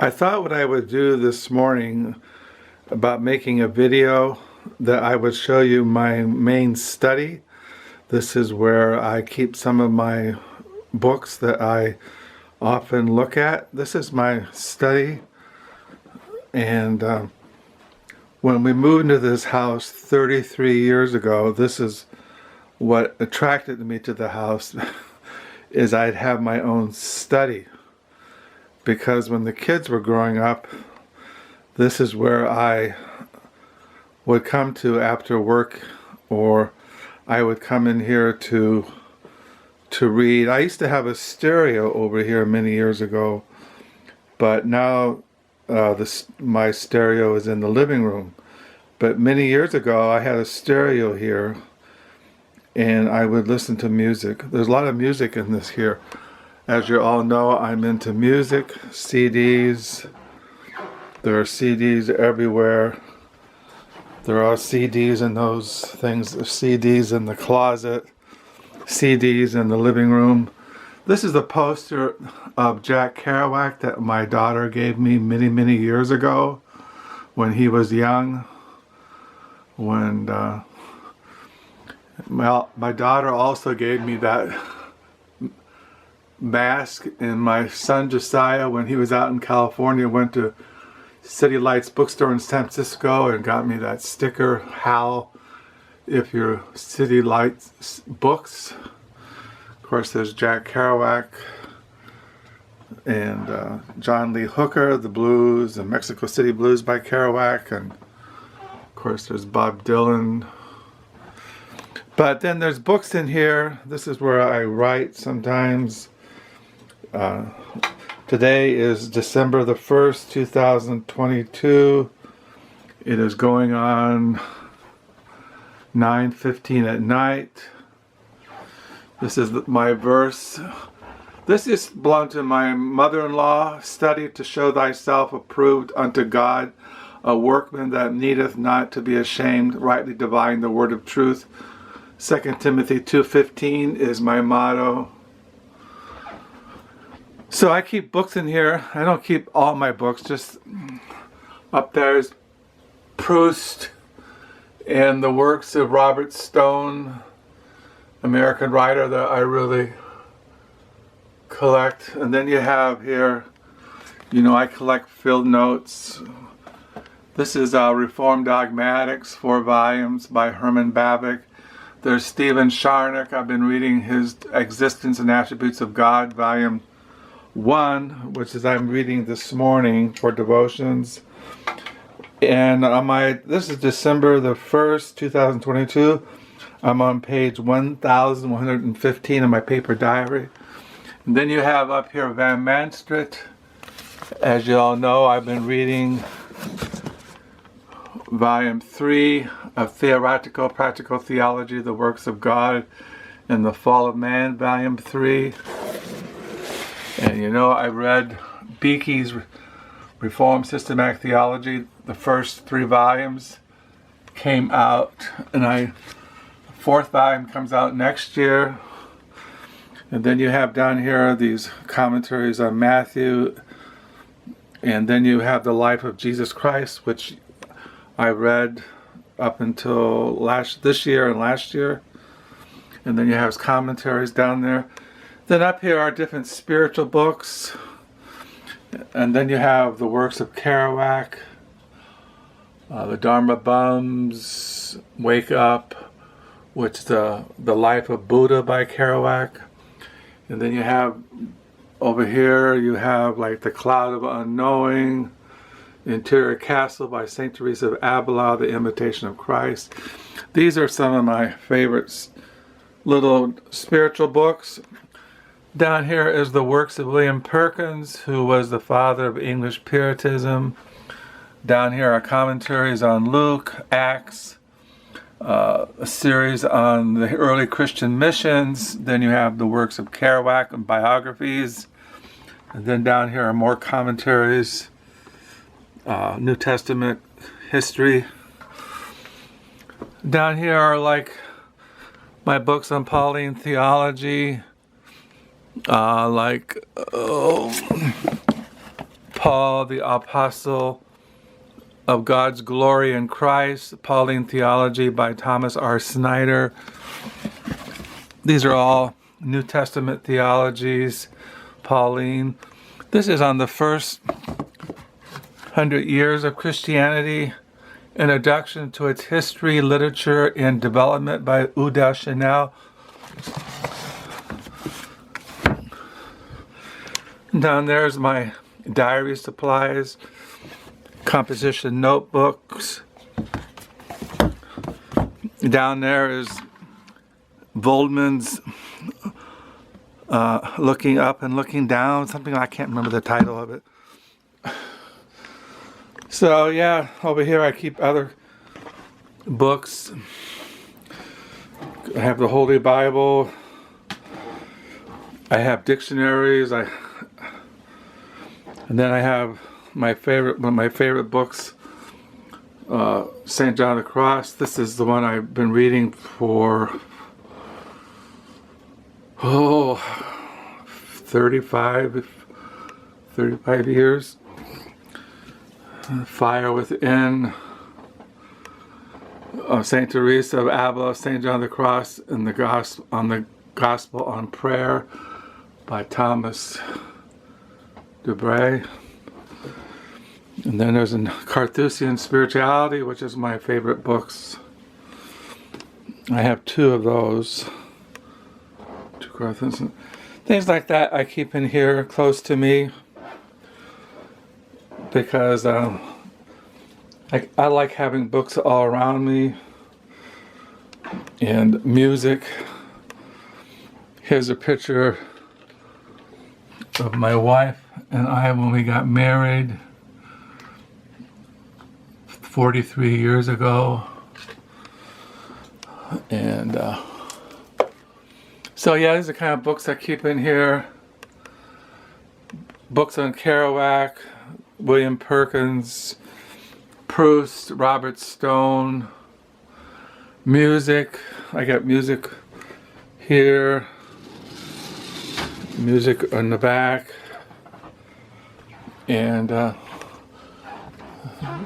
I thought what I would do this morning about making a video that I would show you my main study. This is where I keep some of my books that I often look at. This is my study, and when we moved into this house 33 years ago, this is what attracted me to the house is I'd have my own study. Because when the kids were growing up, this is where I would come to after work, or I would come in here to read. I used to have a stereo over here many years ago, but now my stereo is in the living room. But many years ago I had a stereo here and I would listen to music. There's a lot of music in this here. As you all know, I'm into music, CDs. There are CDs everywhere. There are CDs in those things, CDs in the closet, CDs in the living room. This is the poster of Jack Kerouac that my daughter gave me many, many years ago when he was young. When my daughter also gave me that mask, and my son Josiah, when he was out in California, went to City Lights bookstore in San Francisco and got me that sticker, Hal, if you're City Lights books. Of course, there's Jack Kerouac and John Lee Hooker, the blues, the Mexico City Blues by Kerouac, and of course there's Bob Dylan. But then there's books in here. This is where I write sometimes. Today is December the 1st, 2022. It is going on 9:15 at night. This is my verse. This is belonged to my mother-in-law. Study to show thyself approved unto God, a workman that needeth not to be ashamed, rightly dividing the word of truth. 2 Timothy 2:15 is my motto. So I keep books in here. I don't keep all my books. Just up there is Proust and the works of Robert Stone, American writer that I really collect. And then you have here, I collect field notes. This is Reformed Dogmatics, 4 volumes by Herman Bavinck. There's Stephen Charnock. I've been reading his Existence and Attributes of God, volume 1, which is I'm reading this morning for devotions. And this is December the 1st, 2022. I'm on page 1115 of my paper diary. And then you have up here Van Manstraet. As you all know, I've been reading volume 3 of Theoretical Practical Theology, the Works of God and the Fall of Man, volume 3. And I read Beeke's Reformed Systematic Theology. The first 3 volumes came out, and the 4th volume comes out next year. And then you have down here these commentaries on Matthew, and then you have the Life of Jesus Christ, which I read up until this year and last year. And then you have commentaries down there. Then up here are different spiritual books. And then you have the works of Kerouac, the Dharma Bums, Wake Up, which is the Life of Buddha by Kerouac. And then you have over here, you have like The Cloud of Unknowing, Interior Castle by St. Teresa of Avila, The Imitation of Christ. These are some of my favorites, little spiritual books. Down here is the works of William Perkins, who was the father of English Puritanism. Down here are commentaries on Luke, Acts, a series on the early Christian missions. Then you have the works of Kerouac and biographies. And then down here are more commentaries, New Testament history. Down here are like my books on Pauline theology, Paul, the Apostle of God's Glory in Christ, Pauline Theology by Thomas R. Snyder. These are all New Testament theologies, Pauline. This is on the first 100 years of Christianity, Introduction to its History, Literature, and Development by Udall Chanel. Down there's my diary supplies, composition notebooks. Down there is Voldman's Looking Up and Looking Down, something I can't remember the title of it. So yeah, over here I keep other books. I have the Holy Bible. I have dictionaries. And then I have one of my favorite books, St. John of the Cross. This is the one I've been reading for 35 years. Fire Within, St. Teresa of Avila, St. John of the Cross, and the Gospel on Prayer by Thomas Dubray. And then there's Carthusian Spirituality, which is my favorite books. I have 2 of those. 2 Carthusian. Things like that I keep in here close to me, because I like having books all around me, and music. Here's a picture of my wife and I when we got married 43 years ago. And so yeah, these are the kind of books I keep in here. Books on Kerouac, William Perkins, Proust, Robert Stone. Music, I got music here, music on the back, and got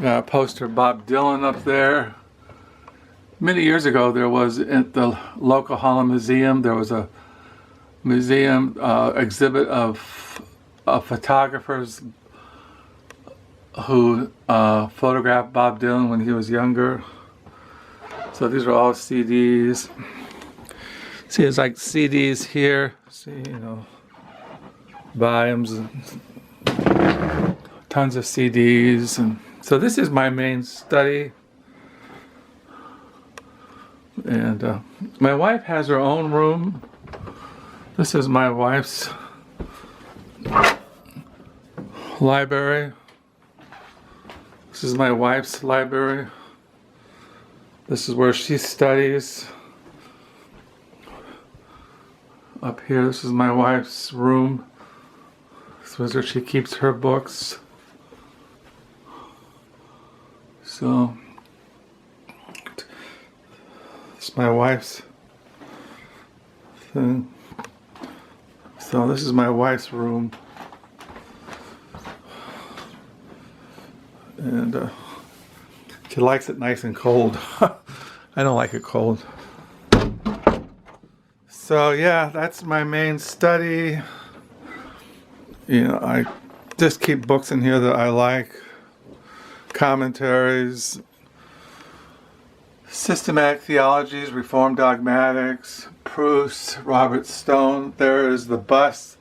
a poster of Bob Dylan up there. Many years ago, there was at the local Holland Museum, there was a museum exhibit of photographers who photographed Bob Dylan when he was younger. So these are all CDs. See, it's like CDs here. See, volumes, and tons of CDs. And so this is my main study. And my wife has her own room. This is my wife's library. This is my wife's library. This is where she studies. Up here, this is my wife's room. This is where she keeps her books. So, it's my wife's thing. So this is my wife's room. And she likes it nice and cold. I don't like it cold. So yeah, that's my main study. I just keep books in here that I like. Commentaries, systematic theologies, Reformed dogmatics, Proust, Robert Stone. There is the bust,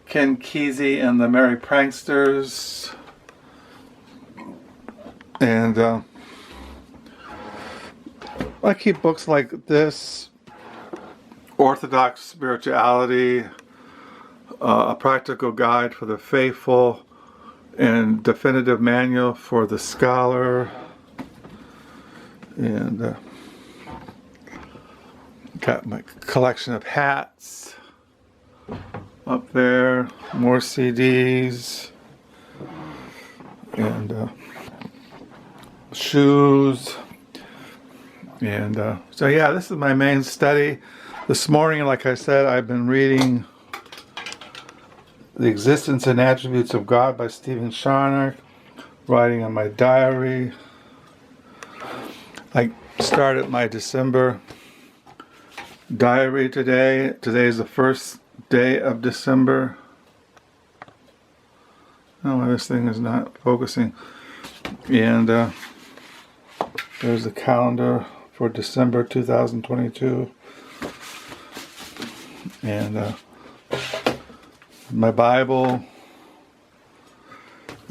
Ken Kesey and the Merry Pranksters. And I keep books like this, Orthodox Spirituality, A Practical Guide for the Faithful, and Definitive Manual for the Scholar. And got my collection of hats up there, more CDs, and shoes. And so yeah, this is my main study. This morning, like I said, I've been reading The Existence and Attributes of God by Stephen Charnock. Writing on my diary. I started my December diary today. Today is the first day of December. Oh, this thing is not focusing. And there's the calendar for December 2022. And my Bible.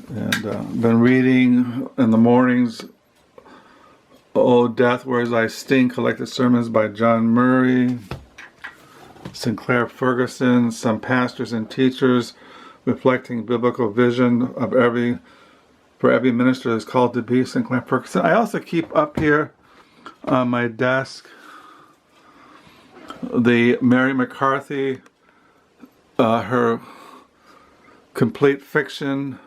And been reading in the mornings "Oh Death, Where Is Thy Sting?" Collected Sermons by John Murray, Sinclair Ferguson, Some Pastors and Teachers, Reflecting Biblical Vision of for every minister is called to be, Sinclair Ferguson. I also keep up here on my desk the Mary McCarthy, her complete fiction.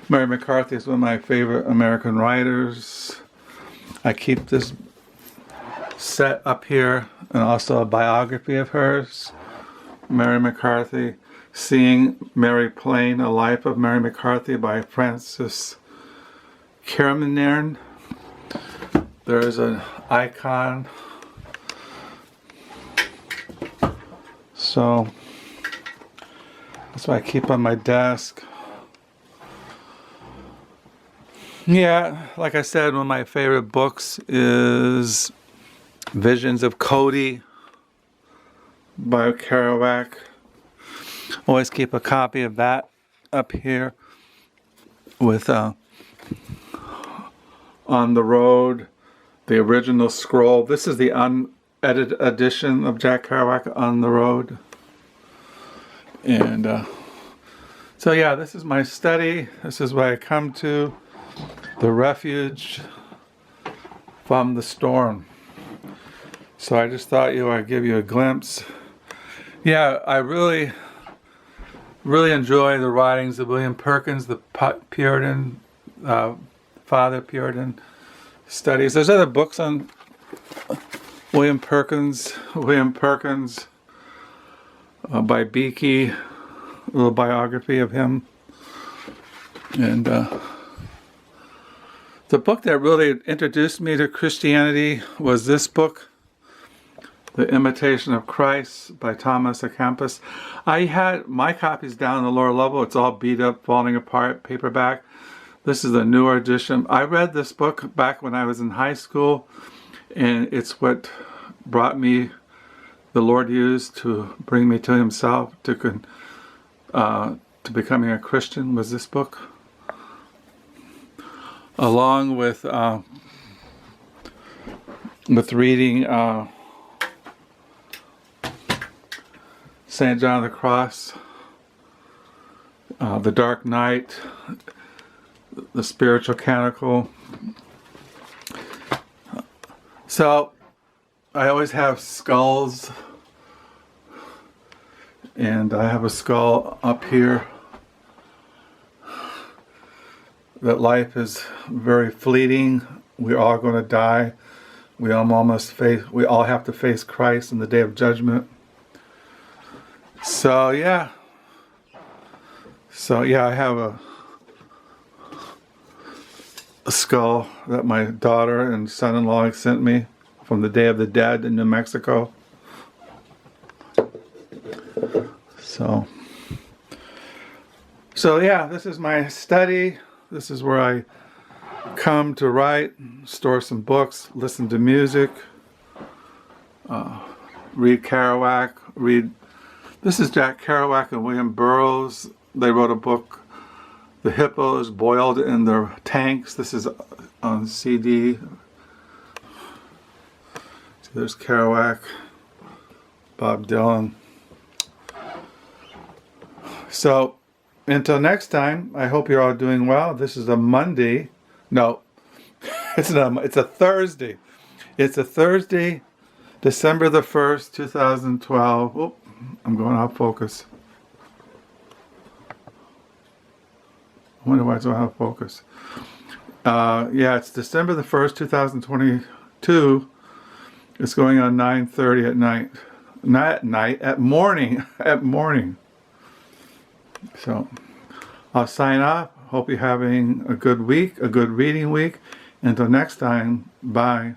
Mary McCarthy is one of my favorite American writers. I keep this set up here, and also a biography of hers, Mary McCarthy. Seeing Mary Plain, A Life of Mary McCarthy by Frances Karamanian. There's an icon. So that's what I keep on my desk. Yeah, like I said, one of my favorite books is Visions of Cody by Kerouac. Always keep a copy of that up here with On the Road, the original scroll. This is the unedited edition of Jack Kerouac, On the Road. And so yeah, this is my study. This is where I come to. The refuge from the storm. So I just thought I'd give you a glimpse. Yeah, I really enjoy the writings of William Perkins, the Puritan, Father Puritan studies. There's other books on William Perkins by Beakey, a little biography of him. And the book that really introduced me to Christianity was this book, The Imitation of Christ by Thomas à Kempis. I had my copies down on the lower level. It's all beat up, falling apart, paperback. This is a newer edition. I read this book back when I was in high school, and it's what brought me, the Lord used to bring me to Himself, to becoming a Christian, was this book. Along with reading St. John of the Cross, The Dark Knight, The Spiritual Canticle. So I always have skulls, and I have a skull up here. That life is very fleeting. We're all going to die. We all have to face Christ in the day of judgment. So yeah, I have a skull that my daughter and son-in-law sent me from the Day of the Dead in New Mexico. So yeah, this is my study. This is where I come to write, store some books, listen to music, read Kerouac, this is Jack Kerouac and William Burroughs. They wrote a book, The Hippos Boiled in Their Tanks. This is on CD. So there's Kerouac, Bob Dylan. So until next time, I hope you're all doing well. This is a Monday. No, it's a Thursday. It's a Thursday, December the 1st, 2012. Oh, I'm going off focus. I wonder why it's out of focus. Yeah, it's December the 1st, 2022. It's going on 9:30 at night. not at night, at morning, at morning. So I'll sign off. Hope you're having a good week, a good reading week. Until next time, bye.